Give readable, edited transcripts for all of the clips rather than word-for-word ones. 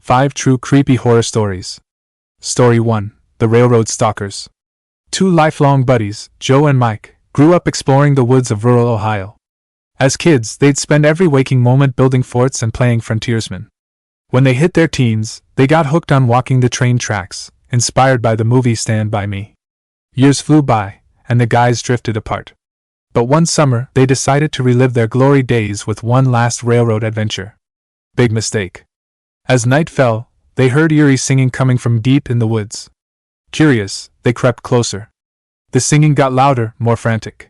5 True Creepy Horror Stories. Story 1. The Railroad Stalkers. Two lifelong buddies, Joe and Mike, grew up exploring the woods of rural Ohio. As kids, they'd spend every waking moment building forts and playing frontiersmen. When they hit their teens, they got hooked on walking the train tracks, inspired by the movie Stand By Me. Years flew by, and the guys drifted apart. But one summer, they decided to relive their glory days with one last railroad adventure. Big mistake. As night fell, they heard eerie singing coming from deep in the woods. Curious, they crept closer. The singing got louder, more frantic.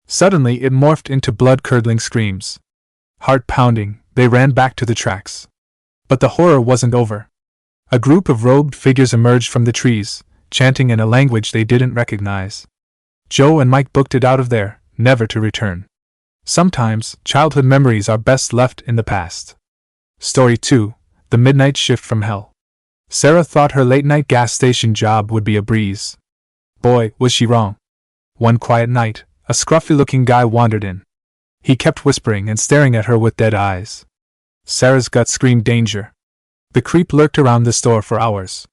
Suddenly, it morphed into blood-curdling screams. Heart-pounding, they ran back to the tracks. But the horror wasn't over. A group of robed figures emerged from the trees, chanting in a language they didn't recognize. Joe and Mike booked it out of there, never to return. Sometimes, childhood memories are best left in the past. Story 2. The Midnight Shift from Hell. Sarah thought her late-night gas station job would be a breeze. Boy, was she wrong. One quiet night, a scruffy-looking guy wandered in. He kept whispering and staring at her with dead eyes. Sarah's gut screamed danger. The creep lurked around the store for hours.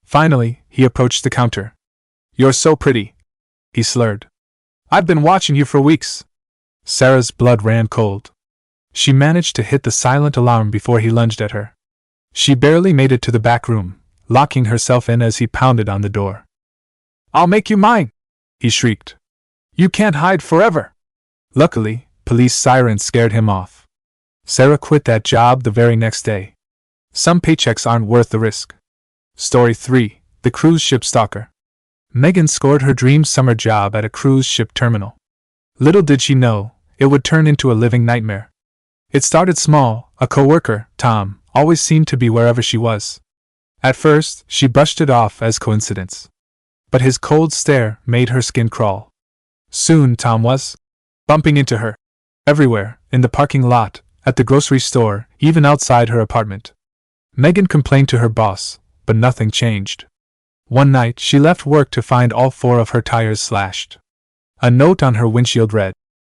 Finally, he approached the counter. "You're so pretty," he slurred. "I've been watching you for weeks." Sarah's blood ran cold. She managed to hit the silent alarm before he lunged at her. She barely made it to the back room, locking herself in as he pounded on the door. "I'll make you mine!" he shrieked. "You can't hide forever!" Luckily, police sirens scared him off. Sarah quit that job the very next day. Some paychecks aren't worth the risk. Story 3. The Cruise Ship Stalker. Megan scored her dream summer job at a cruise ship terminal. Little did she know, it would turn into a living nightmare. It started small. A coworker, Tom, always seemed to be wherever she was. At first, she brushed it off as coincidence. But his cold stare made her skin crawl. Soon Tom was bumping into her. Everywhere, in the parking lot, at the grocery store, even outside her apartment. Megan complained to her boss, but nothing changed. One night, she left work to find all 4 of her tires slashed. A note on her windshield read,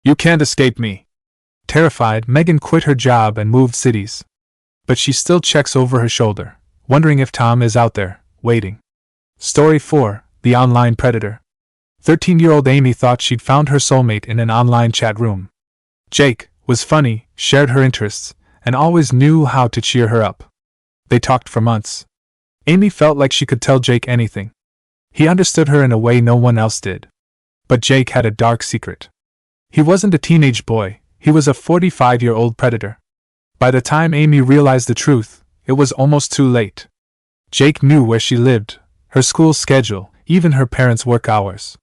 "You can't escape me." Terrified, Megan quit her job and moved cities. But she still checks over her shoulder, wondering if Tom is out there, waiting. Story 4. The Online Predator. 13-year-old Amy thought she'd found her soulmate in an online chat room. Jake was funny, shared her interests, and always knew how to cheer her up. They talked for months. Amy felt like she could tell Jake anything. He understood her in a way no one else did. But Jake had a dark secret. He wasn't a teenage boy, he was a 45-year-old predator. By the time Amy realized the truth, it was almost too late. Jake knew where she lived, her school schedule, even her parents' work hours.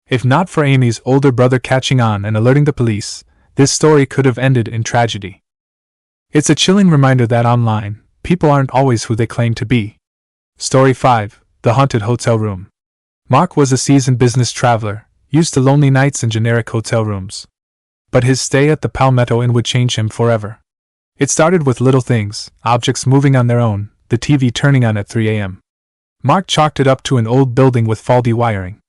If not for Amy's older brother catching on and alerting the police, this story could have ended in tragedy. It's a chilling reminder that online, people aren't always who they claim to be. Story 5. The Haunted Hotel Room. Mark was a seasoned business traveler, used to lonely nights in generic hotel rooms. But his stay at the Palmetto Inn would change him forever. It started with little things, objects moving on their own, the TV turning on at 3 a.m. Mark chalked it up to an old building with faulty wiring.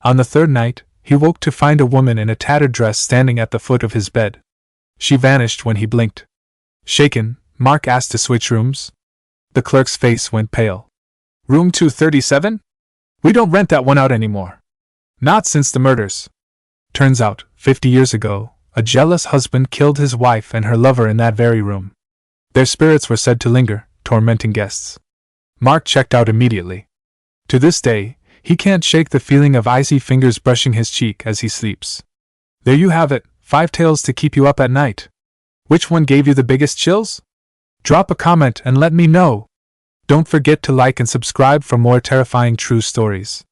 On the 3rd night, he woke to find a woman in a tattered dress standing at the foot of his bed. She vanished when he blinked. Shaken, Mark asked to switch rooms. The clerk's face went pale. "Room 237? We don't rent that one out anymore." "Not since the murders." Turns out, 50 years ago, a jealous husband killed his wife and her lover in that very room. Their spirits were said to linger, tormenting guests. Mark checked out immediately. To this day, he can't shake the feeling of icy fingers brushing his cheek as he sleeps. There you have it, 5 tales to keep you up at night. Which one gave you the biggest chills? Drop a comment and let me know. Don't forget to like and subscribe for more terrifying true stories.